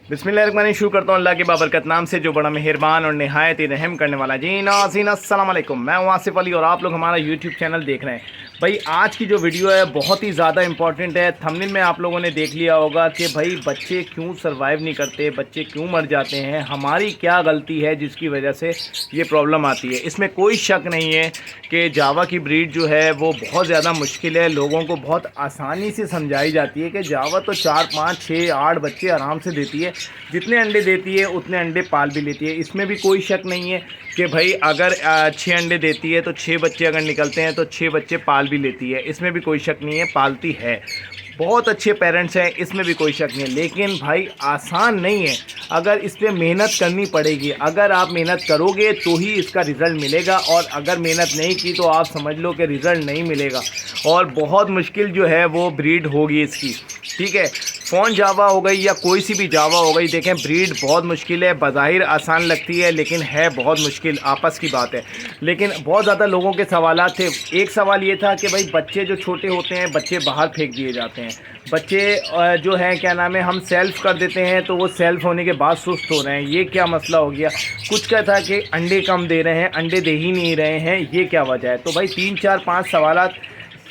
बिस्मिल्लाहिर्रहमानिर्रहीम। शुरू करता हूँ अल्लाह के बाबरकत नाम से जो बड़ा मेहरबान और नहायत ही रहम करने वाला। जी नाज़रीन अस्सलाम वालेकुम, मैं हूँ आसिफ अली और आप लोग हमारा यूट्यूब चैनल देख रहे हैं। भाई आज की जो वीडियो है बहुत ही ज़्यादा इंपॉर्टेंट है। थंबनेल में आप लोगों ने देख लिया होगा कि भाई बच्चे क्यों सर्वाइव नहीं करते, बच्चे क्यों मर जाते हैं, हमारी क्या गलती है जिसकी वजह से ये प्रॉब्लम आती है। इसमें कोई शक नहीं है कि जावा की ब्रीड जो है वो बहुत ज़्यादा मुश्किल है। लोगों को बहुत आसानी से समझाई जाती है कि जावा तो 4 5 6 8 बच्चे आराम से देती है, जितने अंडे देती है उतने अंडे पाल भी लेती है। इसमें भी कोई शक नहीं है कि भाई अगर 6 अंडे देती है तो 6 बच्चे अगर निकलते हैं तो 6 बच्चे पाल भी लेती है। इसमें भी कोई शक नहीं है, पालती है। बहुत अच्छे पेरेंट्स हैं, इसमें भी कोई शक नहीं है। लेकिन भाई आसान नहीं है, अगर इस पर मेहनत करनी पड़ेगी। अगर आप मेहनत करोगे तो ही इसका रिज़ल्ट मिलेगा, और अगर मेहनत नहीं की तो आप समझ लो कि रिज़ल्ट नहीं मिलेगा। और बहुत मुश्किल जो है वो ब्रीड होगी इसकी। ठीक है, फ़ोन जावा हो गई या कोई सी भी जावा हो गई, देखें ब्रीड बहुत मुश्किल है। बज़ाहिर आसान लगती है लेकिन है बहुत मुश्किल, आपस की बात है। लेकिन बहुत ज़्यादा लोगों के सवाल थे। एक सवाल ये था कि भाई बच्चे जो छोटे होते हैं बच्चे बाहर फेंक दिए जाते हैं। बच्चे जो हैं क्या नाम है, हम सेल्फ़ कर देते हैं तो वो सेल्फ़ होने के बाद सुस्त हो रहे हैं, ये क्या मसला हो गया। कुछ का था कि अंडे कम दे रहे हैं, अंडे दे ही नहीं रहे हैं, ये क्या वजह है। तो भाई 3 4 5 सवालात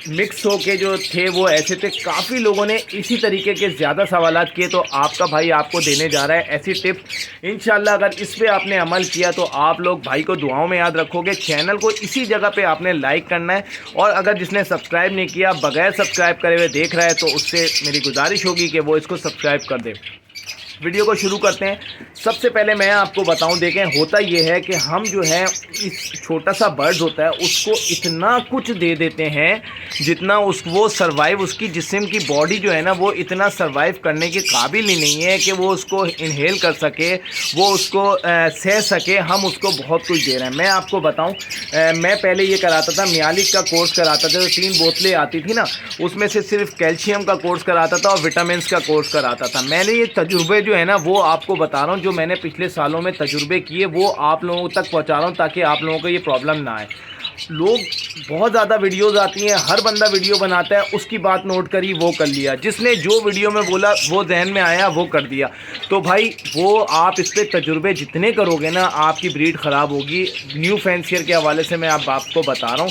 मिक्स होके जो थे वो ऐसे थे। काफ़ी लोगों ने इसी तरीके के ज़्यादा सवालात किए, तो आपका भाई आपको देने जा रहा है ऐसी टिप्स। इंशाल्लाह अगर इस पे आपने अमल किया तो आप लोग भाई को दुआओं में याद रखोगे। चैनल को इसी जगह पे आपने लाइक करना है, और अगर जिसने सब्सक्राइब नहीं किया, बगैर सब्सक्राइब करे हुए देख रहा है, तो उससे मेरी गुजारिश होगी कि वो इसको सब्सक्राइब कर दे। वीडियो को शुरू करते हैं। सबसे पहले मैं आपको बताऊं, देखें होता ये है कि हम जो है इस छोटा सा बर्ड होता है उसको इतना कुछ दे देते हैं जितना वो सर्वाइव, उसकी जिस्म की बॉडी जो है ना वो इतना सर्वाइव करने के काबिल ही नहीं है कि वो उसको इनहेल कर सके, वो उसको सह सके। हम उसको बहुत कुछ दे रहे हैं। मैं आपको बताऊं, मैं पहले ये कराता था, मियालिक का कोर्स कराता था। जो 3 बोतलें आती थी ना, उसमें से सिर्फ कैल्शियम का कोर्स कराता था और विटामिन का कोर्स कराता था। मैंने ये तजुर्बे जो है ना वो आपको बता रहा हूँ, जो मैंने पिछले सालों में तजुर्बे किए वो आप लोगों तक पहुँचा रहा हूँ, ताकि आप लोगों को ये प्रॉब्लम ना आए। लोग बहुत ज़्यादा वीडियोज़ आती हैं, हर बंदा वीडियो बनाता है, उसकी बात नोट करी वो कर लिया, जिसने जो वीडियो में बोला वो जहन में आया वो कर दिया। तो भाई वो आप इस पर तजुर्बे जितने करोगे ना आपकी ब्रीड ख़राब होगी। न्यू फैंसियर के हवाले से मैं आपको बता रहा हूँ,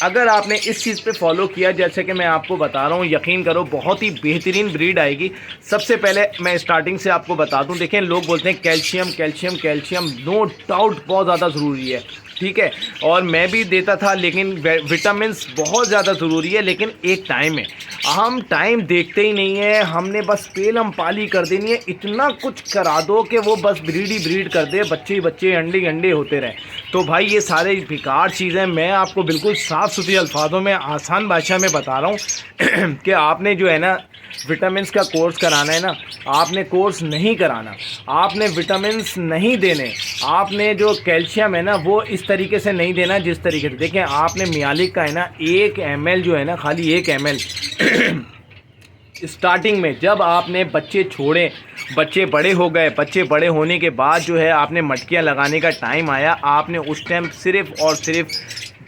अगर आपने इस चीज़ पे फॉलो किया जैसे कि मैं आपको बता रहा हूँ, यकीन करो बहुत ही बेहतरीन ब्रीड आएगी। सबसे पहले मैं स्टार्टिंग से आपको बता दूँ, देखें लोग बोलते हैं calcium calcium calcium, no doubt बहुत ज़्यादा ज़रूरी है, ठीक है, और मैं भी देता था। लेकिन विटामिन्स बहुत ज़्यादा ज़रूरी है, लेकिन एक टाइम है। हम टाइम देखते ही नहीं है, हमने बस पेलम पाली कर देनी है, इतना कुछ करा दो कि वो बस ब्रीड ही ब्रीड कर दे, बच्चे ही बच्चे, अंडे ही अंडे होते रहें। तो भाई ये सारे बेकार चीज़ें मैं आपको बिल्कुल साफ़ सुथरी अल्फाजों में आसान भाषा में बता रहा हूँ कि आपने जो है ना विटामिन्स का कोर्स कराना है ना, आपने कोर्स नहीं कराना, आपने विटामिन्स नहीं देने, आपने जो कैल्शियम है ना वो इस तरीके से नहीं देना जिस तरीके से। देखें आपने मियालिक का है ना 1 ml जो है ना, खाली 1 ml स्टार्टिंग में जब आपने बच्चे छोड़े, बच्चे बड़े हो गए, बच्चे बड़े होने के बाद जो है आपने मटकियाँ लगाने का टाइम आया, आपने उस टाइम सिर्फ़ और सिर्फ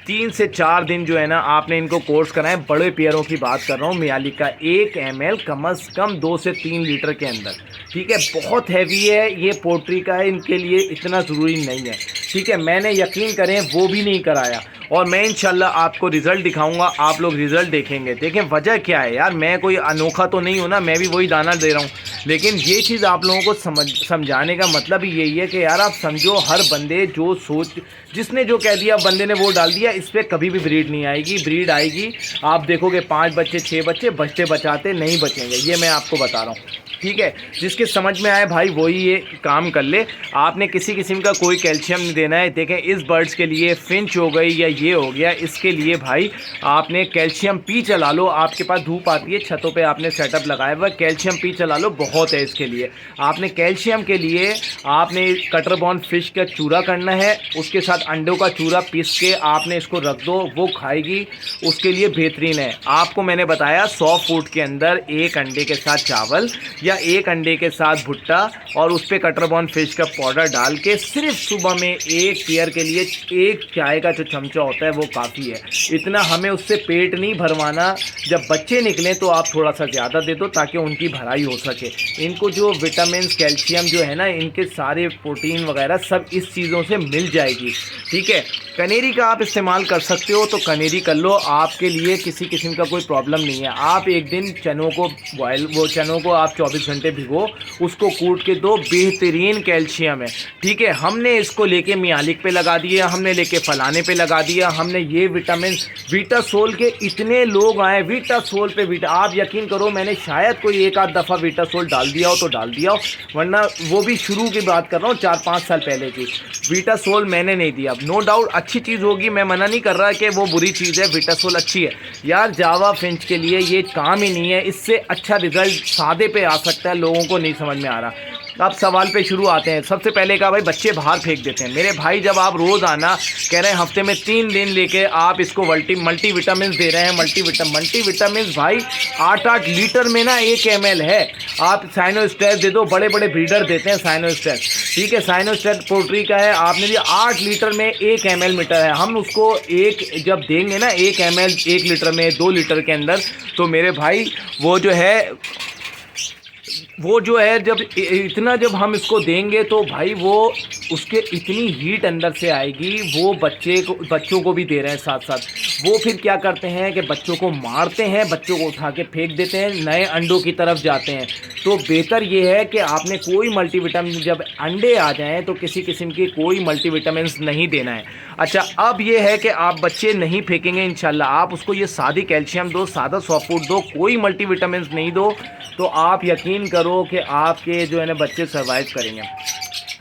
3 से 4 दिन जो है ना आपने इनको कोर्स कराएं। बड़े पेयरों की बात कर रहा हूँ, मियालिक का 1 ml कम से कम 2 से 3 लीटर के अंदर, ठीक है। बहुत हैवी है ये, पोल्ट्री का है, इनके लिए इतना ज़रूरी नहीं है, ठीक है। मैंने यकीन करें वो भी नहीं कराया, और मैं इंशाल्लाह आपको रिज़ल्ट दिखाऊंगा, आप लोग रिज़ल्ट देखेंगे। देखें वजह क्या है यार, मैं कोई अनोखा तो नहीं हूँ ना, मैं भी वही दाना दे रहा हूँ। लेकिन ये चीज़ आप लोगों को समझाने का मतलब ही यही है कि यार आप समझो, हर बंदे जो सोच, जिसने जो कह दिया बंदे ने वो डाल दिया, इस पर कभी भी ब्रीड नहीं आएगी। ब्रीड आएगी आप देखोगे 5 बच्चे 6 बच्चे बचते बचाते नहीं बचेंगे, ये मैं आपको बता रहा हूँ, ठीक है। जिसके समझ में आए भाई वही ये काम कर ले। आपने किसी किस्म का कोई कैल्शियम नहीं देना है। देखें इस बर्ड्स के लिए, फिंच हो गई या ये हो गया, इसके लिए भाई आपने कैल्शियम पी चला लो। आपके पास धूप आती है, छतों पे आपने सेटअप लगाया हुआ, कैल्शियम पी चला लो, बहुत है इसके लिए। आपने कैल्शियम के लिए आपने कटर बॉर्न फिश का चूरा करना है, उसके साथ अंडों का चूरा पीस के आपने इसको रख दो, वो खाएगी, उसके लिए बेहतरीन है। आपको मैंने बताया 100 फूड के अंदर 1 अंडे के साथ चावल या या एक अंडे के साथ भुट्टा और उस पर कटर बॉर्न फिश का पाउडर डाल के सिर्फ सुबह में एक पेयर के लिए एक चाय का जो चमचा होता है वो काफ़ी है। इतना हमें उससे पेट नहीं भरवाना। जब बच्चे निकलें तो आप थोड़ा सा ज़्यादा दे दो ताकि उनकी भराई हो सके। इनको जो विटामिन कैल्शियम जो है ना, इनके सारे प्रोटीन वगैरह सब इस चीज़ों से मिल जाएगी। ठीक है, कनेरी का आप इस्तेमाल कर सकते हो तो कनेरी कर लो, आपके लिए किसी किस्म का कोई प्रॉब्लम नहीं है। आप एक दिन चनों को चनों को आप 24 घंटे भिगो, उसको कूट के दो, बेहतरीन कैल्शियम है। ठीक है, हमने इसको लेके मियालिक पे लगा दिया, हमने लेके फलाने पे लगा दिया, हमने ये विटामिन वीटासोल के इतने लोग आए वीटासोल पे आप यकीन करो मैंने शायद कोई एक आध दफ़ा वीटासोल डाल दिया हो तो डाल दिया हो, वरना वो भी शुरू की बात कर रहा हूँ 4-5 साल पहले की। वीटासोल मैंने नहीं दिया। नो डाउट अच्छी चीज़ होगी, मैं मना नहीं कर रहा कि वो बुरी चीज़ है, वीटासोल अच्छी है यार। जावा फिंच के लिए ये काम ही नहीं है, इससे अच्छा रिजल्ट सादे पे आ सकता है, लोगों को नहीं समझ में आ रहा। अब सवाल पे शुरू आते हैं। सबसे पहले कहा भाई बच्चे बाहर फेंक देते हैं। मेरे भाई जब आप रोज़ आना कह रहे हैं हफ्ते में 3 दिन लेके आप इसको मल्टी विटामिन दे रहे हैं, मल्टी विटामिन भाई 8-8 लीटर में ना 1 ml है। आप साइनोस्टेट दे दो, बड़े बड़े ब्रीडर देते हैं साइनोस्टेट। ठीक है, साइनोस्टेट पोल्ट्री का है, आपने दिया 8 लीटर में 1 ml मीटर है। हम उसको एक जब देंगे ना 1 ml 1 लीटर में 2 लीटर के अंदर, तो मेरे भाई वो जो है जब इतना जब हम इसको देंगे तो भाई वो उसके इतनी हीट अंदर से आएगी। वो बच्चों को भी दे रहे हैं साथ साथ। वो फिर क्या करते हैं कि बच्चों को मारते हैं, बच्चों को उठा के फेंक देते हैं, नए अंडों की तरफ जाते हैं। तो बेहतर ये है कि आपने कोई मल्टीविटामिन, जब अंडे आ जाएं तो किसी किस्म की कोई मल्टीविटामिन नहीं देना है। अच्छा, अब ये है कि आप बच्चे नहीं फेंकेंगे इंशाल्लाह, आप उसको ये सादी कैल्शियम दो, सादा सॉफ्ट फूड दो, कोई मल्टीविटामिन नहीं दो, तो आप यकीन करो कि आपके जो है ना बच्चे सर्वाइव करेंगे।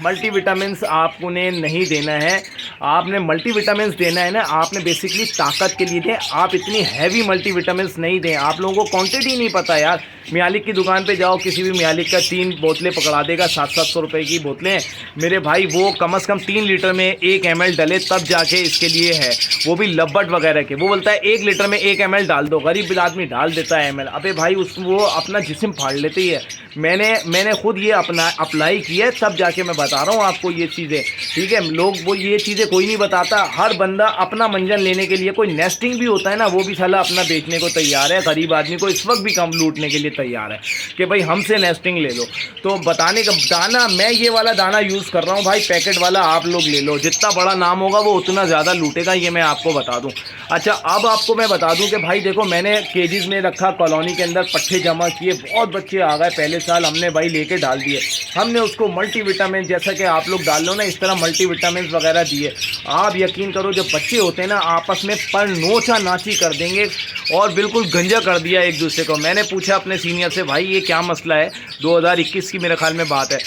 मल्टीविटामिन्स आपको ने नहीं देना है, आपने मल्टीविटामिन्स देना है ना, आपने बेसिकली ताकत के लिए दें। आप इतनी हैवी मल्टीविटामिन्स नहीं दें। आप लोगों को क्वांटिटी नहीं पता यार। मियालिक की दुकान पे जाओ, किसी भी मियालिक का 3 बोतलें पकड़ा देगा, 700-700 रुपए की बोतलें। मेरे भाई वो कम से कम 3 लीटर में 1 ml डले तब जाके इसके लिए है, वो भी लब्बट वगैरह के। वो बोलता है 1 लीटर में 1 ml डाल दो, गरीब आदमी डाल देता है ml। अबे भाई वो अपना जिस्म फाड़ लेते ही है। मैंने खुद ये अप्लाई किया है, तब जाके मैं बता रहा हूँ आपको ये चीज़ें। ठीक है, लोग वो ये चीज़ें कोई नहीं बताता। हर बंदा अपना मंजन लेने के लिए, कोई नेस्टिंग भी होता है ना, वो भी साला अपना बेचने को तैयार है। गरीब आदमी को इस वक्त भी कम लूटने के लिए तैयार है कि भाई हमसे नेस्टिंग ले लो। तो बताने का दाना, मैं ये वाला दाना यूज़ कर रहा हूँ भाई, पैकेट वाला आप लोग ले लो। जितना बड़ा नाम होगा वो उतना ज़्यादा लूटेगा, ये मैं आपको बता दूँ। अच्छा, अब आपको मैं बता दूँ कि भाई देखो, मैंने केजीज़ में रखा, कॉलोनी के अंदर पट्टे जमा किए, बहुत बच्चे आ गए। पहले साल हमने भाई लेके डाल दिए, हमने उसको मल्टीविटामिन जैसा कि आप लोग डाल लो ना, इस तरह मल्टीविटामिन वगैरह दिए। आप यकीन करो जब बच्चे होते हैं ना, आपस में पर नोचा नाची कर देंगे और बिल्कुल गंजा कर दिया एक दूसरे को। मैंने पूछा अपने सीनियर से, भाई ये क्या मसला है? 2021 की मेरे ख्याल में बात है।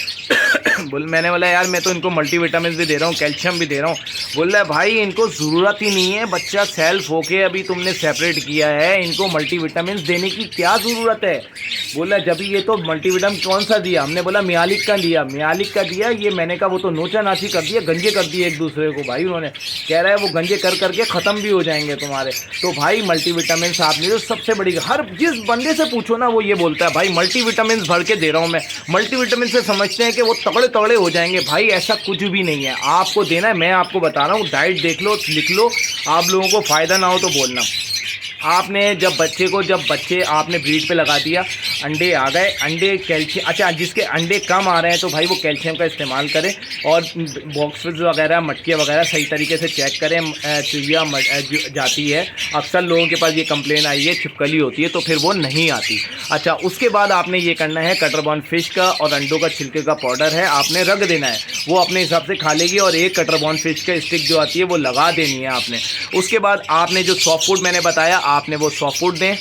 मैंने बोला यार मैं तो इनको मल्टीविटामिन भी दे रहा हूँ, कैल्शियम भी दे रहा हूँ। बोल रहा है भाई इनको ज़रूरत ही नहीं है, बच्चा सेल्फ होके अभी तुमने सेपरेट किया है, इनको मल्टीविटामिन देने की क्या ज़रूरत है? बोला जब ये तो मल्टीविटामिन कौन सा दिया? हमने बोला मियालिक का दिया, मियालिक का दिया। ये मैंने कहा वो तो नोचा नाची कर दिया, गंजे कर दिए एक दूसरे को भाई उन्होंने। कह रहा है वो गंजे कर करके ख़त्म भी हो जाएंगे तुम्हारे। तो भाई मल्टीविटामिन आपने तो सबसे बड़ी, हर जिस बंदे से पूछो ना वो ये बोलता है भाई मल्टीविटामिन भर के दे रहा हूँ मैं। मल्टीविटामिन से समझते हैं कि वो तगड़े तगड़े हो जाएंगे, भाई ऐसा कुछ भी नहीं है। आपको देना है, मैं आपको बता रहा हूँ, डाइट देख लो, लिख लो, आप लोगों को फ़ायदा ना हो तो बोलना। आपने जब बच्चे आपने ब्रीड पे लगा दिया, अंडे आ गए, अंडे कैल्शियम, अच्छा जिसके अंडे कम आ रहे हैं तो भाई वो कैल्शियम का इस्तेमाल करें और बॉक्सेस वगैरह, मटकियाँ वगैरह सही तरीके से चेक करें। चुहिया जाती है, अक्सर लोगों के पास ये कंप्लेन आई है, छिपकली होती है तो फिर वो नहीं आती। अच्छा, उसके बाद आपने ये करना है, कटर बॉर्न फिश का और अंडों का छिलके का पाउडर है, आपने रख देना है, वो अपने हिसाब से खा लेगी। और एक कटर बॉर्न फिश का स्टिक जो आती है वो लगा देनी है आपने। उसके बाद आपने जो सॉफ्ट फूड मैंने बताया, आपने वो सॉफ्ट फूड दें,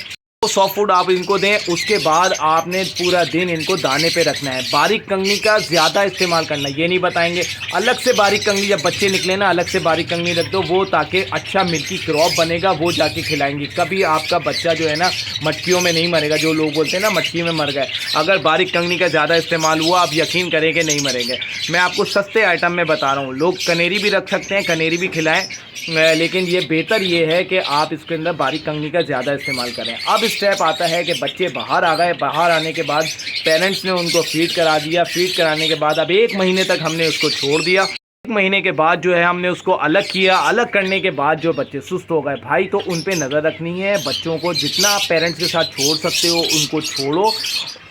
वो सॉफ्ट फूड आप इनको दें। उसके बाद आपने पूरा दिन इनको दाने पे रखना है। बारीक कंगनी का ज़्यादा इस्तेमाल करना, ये नहीं बताएंगे अलग से बारीक कंगनी, जब बच्चे निकले ना अलग से बारीक कंगनी रख दो, वो ताकि अच्छा मिल्की क्रॉप बनेगा, वो जाके खिलाएंगी। कभी आपका बच्चा जो है ना मटकियों में नहीं मरेगा, जो लोग बोलते हैं ना मटकी में मर गए। अगर बारीक कंगनी का ज़्यादा इस्तेमाल हुआ, आप यकीन करेंगे नहीं मरेंगे। मैं आपको सस्ते आइटम में बता रहा हूँ, लोग कनेरी भी रख सकते हैं, कनेरी भी खिलाएँ, लेकिन ये बेहतर ये है कि आप इसके अंदर बारीक कंगनी का ज़्यादा इस्तेमाल करें। अब स्टेप आता है कि बच्चे बाहर आ गए, बाहर आने के बाद पेरेंट्स ने उनको फीड करा दिया, फीड कराने के बाद अब 1 महीने तक हमने उसको छोड़ दिया। 1 महीने के बाद जो है हमने उसको अलग किया। अलग करने के बाद जो बच्चे सुस्त हो गए भाई, तो उन पे नज़र रखनी है। बच्चों को जितना आप पेरेंट्स के साथ छोड़ सकते हो उनको छोड़ो।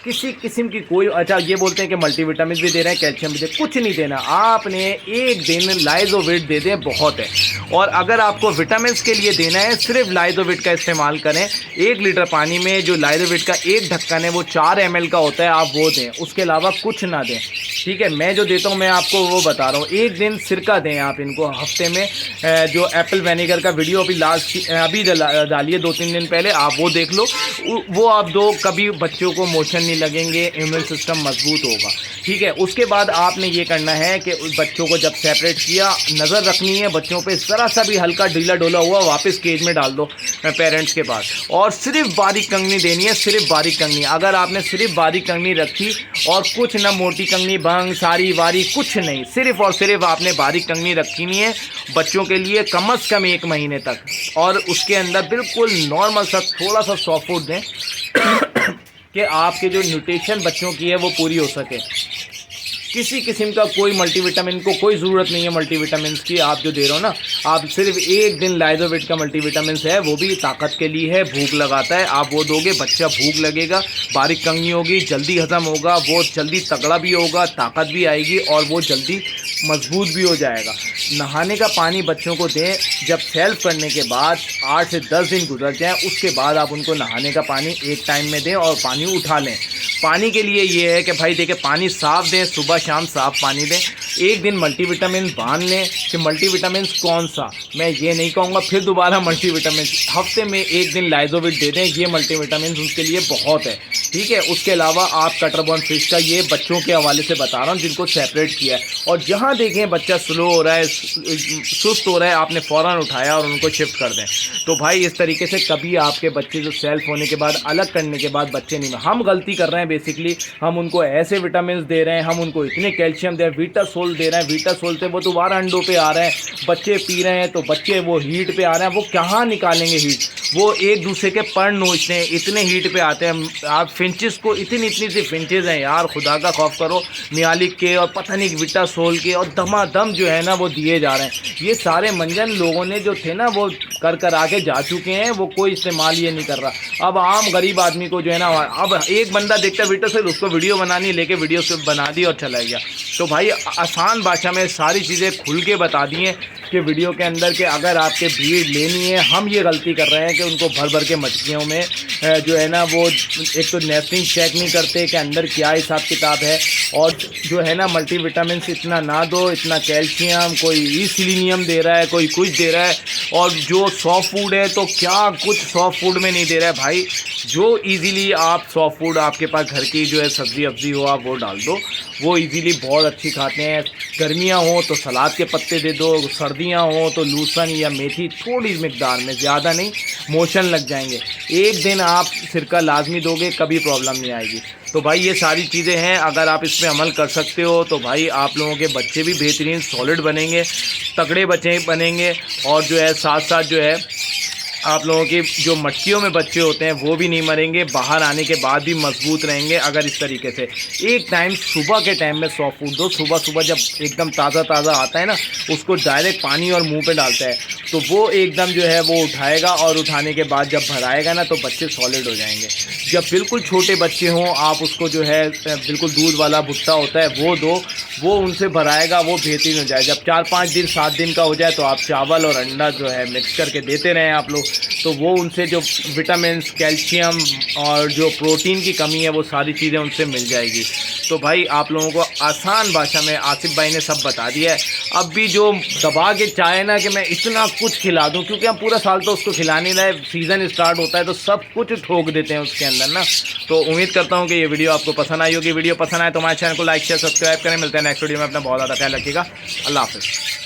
किसी किस्म की कोई, अच्छा ये बोलते हैं कि मल्टीविटामिन भी दे रहे हैं, कैल्शियम भी दे, कुछ नहीं देना। आपने एक दिन लाइजोविट दे दें, बहुत है। और अगर आपको विटामिन के लिए देना है, सिर्फ लाइजोविट का इस्तेमाल करें। 1 लीटर पानी में जो लाइजोविट का एक ढक्कन है वो 4 ml का होता है, आप वो दें, उसके अलावा कुछ ना दें। ठीक है, मैं जो देता हूँ मैं आपको वो बता रहा हूँ। एक दिन सिरका दें आप इनको हफ्ते में, जो एप्पल विनेगर का वीडियो अभी अभी डालिए 2-3 दिन पहले, आप वो देख लो, वो आप दो। कभी बच्चों को मोशन नहीं लगेंगे, इम्यून सिस्टम मजबूत होगा। ठीक है, उसके बाद आपने ये करना है कि बच्चों को जब सेपरेट किया, नज़र रखनी है बच्चों पे, ज़रा सा भी हल्का ढीला ढोला हुआ वापस केज में डाल दो पेरेंट्स के पास। और सिर्फ बारीक कंगनी देनी है, सिर्फ बारीक कंगनी। अगर आपने सिर्फ बारीक कंगनी रखी और कुछ ना मोटी कंगनी, भंग, सारी वारी, कुछ नहीं, सिर्फ और सिर्फ आपने बारीक कंगनी रखनी है बच्चों के लिए कम से कम 1 महीने तक। और उसके अंदर बिल्कुल नॉर्मल सा थोड़ा सा सॉफ्ट फूड दें कि आपके जो न्यूट्रिशन बच्चों की है वो पूरी हो सके। किसी किस्म का कोई मल्टीविटामिन को कोई ज़रूरत नहीं है मल्टीविटामिन की, आप जो दे रहे हो ना। आप सिर्फ एक दिन लाइजोविट का मल्टीविटामिन है, वो भी ताकत के लिए है, भूख लगाता है, आप वो दोगे, बच्चा भूख लगेगा, बारीक कंगनी होगी, जल्दी हजम होगा, वो जल्दी तगड़ा भी होगा, ताकत भी आएगी और वो जल्दी मजबूत भी हो जाएगा। नहाने का पानी बच्चों को दें, जब सेल्फ करने के बाद 8 से 10 दिन गुजर जाएं, उसके बाद आप उनको नहाने का पानी एक टाइम में दें और पानी उठा लें। पानी के लिए ये है कि भाई देखिए, पानी साफ़ दें, सुबह शाम साफ़ पानी दें। एक दिन मल्टीविटामिन बांध लें कि मल्टीविटामिन कौन सा, मैं ये नहीं कहूँगा फिर दोबारा मल्टीविटामिन। हफ्ते में एक दिन लाइजोविट दे दें, ये मल्टीविटामिन उनके लिए बहुत है। ठीक है, उसके अलावा आप कटरबॉर्न फिश का, ये बच्चों के हवाले से बता रहा हूँ जिनको सेपरेट किया है। और जहाँ देखें बच्चा स्लो हो रहा है, सुस्त हो रहा है, आपने फ़ौरन उठाया और उनको शिफ्ट कर दें। तो भाई इस तरीके से कभी आपके बच्चे जो सेल्फ होने के बाद, अलग करने के बाद बच्चे नहीं, हम गलती कर रहे हैं बेसिकली। हम उनको ऐसे विटामिन दे रहे हैं, हम उनको इतने कैल्शियम दे रहे हैं, वीटासोल दे रहे हैं, वीटासोल से वो दोबारा अंडों पे आ रहे हैं, बच्चे पी रहे हैं तो बच्चे वो हीट पे आ रहे हैं। वो कहाँ निकालेंगे हीट, वो एक दूसरे के पर नोचते हैं, इतने हीट पे आते हैं। आप फिंचेस को, इतनी सी फिंचेस हैं यार, खुदा का खौफ करो, नियालिक के और पता नहीं विटासोल के, और दमादम जो है ना वो दिए जा रहे हैं। ये सारे मंजन लोगों ने जो थे ना वो कर आके जा चुके हैं, वो कोई इस्तेमाल ये नहीं कर रहा। अब आम गरीब आदमी को जो है ना, अब एक बंदा देखता है विटासोल, उसको वीडियो बनानी, लेके वीडियो से बना दी और चला गया। तो भाई आसान भाषा में सारी चीज़ें खुल के बता दी हैं कि वीडियो के अंदर कि अगर आपके ब्रीड लेनी है, हम ये गलती कर रहे हैं कि उनको भर भर के मटकियों में जो है ना वो एक तो नेस्टिंग चेक नहीं करते कि अंदर क्या हिसाब किताब है, और जो है ना मल्टीविटामिन इतना ना दो, इतना कैल्शियम, कोई सिलीनियम दे रहा है, कोई कुछ दे रहा है। और जो सॉफ्ट फूड है तो क्या कुछ सॉफ्ट फूड में नहीं दे रहा है भाई। जो इजीली आप सॉफ्ट फूड आपके पास घर की जो है सब्ज़ी अब्जी हो, आप वो डाल दो, वो इजीली बहुत अच्छी खाते हैं। गर्मियाँ हो तो सलाद के पत्ते दे दो, सर्दियाँ हो तो लूसन या मेथी थोड़ी मिकदार में, ज़्यादा नहीं, मोशन लग जाएंगे। एक दिन आप सिरका लाजमी दोगे, कभी प्रॉब्लम नहीं आएगी। तो भाई ये सारी चीज़ें हैं, अगर आप इस पर अमल कर सकते हो तो भाई आप लोगों के बच्चे भी बेहतरीन सॉलिड बनेंगे, तगड़े बच्चे बनेंगे। और जो है साथ साथ जो है आप लोगों की जो मटकियों में बच्चे होते हैं वो भी नहीं मरेंगे, बाहर आने के बाद भी मजबूत रहेंगे। अगर इस तरीके से एक टाइम सुबह के टाइम में सॉफ्ट फूड दो, सुबह सुबह जब एकदम ताज़ा आता है ना, उसको डायरेक्ट पानी और मुंह पे डालता है तो वो एकदम जो है वो उठाएगा, और उठाने के बाद जब भराएगा ना तो बच्चे सॉलिड हो जाएंगे। जब बिल्कुल छोटे बच्चे हों, आप उसको जो है बिल्कुल दूध वाला भुट्टा होता है वो दो, वो उनसे भराएगा, वो बेहतरीन हो जाए। जब 4-5 दिन 7 दिन का हो जाए तो आप चावल और अंडा जो है मिक्स करके देते रहें आप लोग, तो वो उनसे जो विटामिन, कैल्शियम और जो प्रोटीन की कमी है वो सारी चीज़ें उनसे मिल जाएगी। तो भाई आप लोगों को आसान भाषा में आसिफ भाई ने सब बता दिया है। अब भी जो दबा के चाहे ना कि मैं इतना कुछ खिला दूं, क्योंकि हम पूरा साल तो उसको खिला नहीं रहे, सीज़न स्टार्ट होता है तो सब कुछ ठोक देते हैं उसके अंदर ना। तो उम्मीद करता हूँ कि ये वीडियो आपको पसंद आई होगी। वीडियो पसंद आए तो हमारे चैनल को लाइक शेयर सब्सक्राइब करें। मिलते हैं नेक्स्ट वीडियो में, अपना बहुत ज़्यादा ख्याल रखिएगा। अल्लाह हाफ़िज़।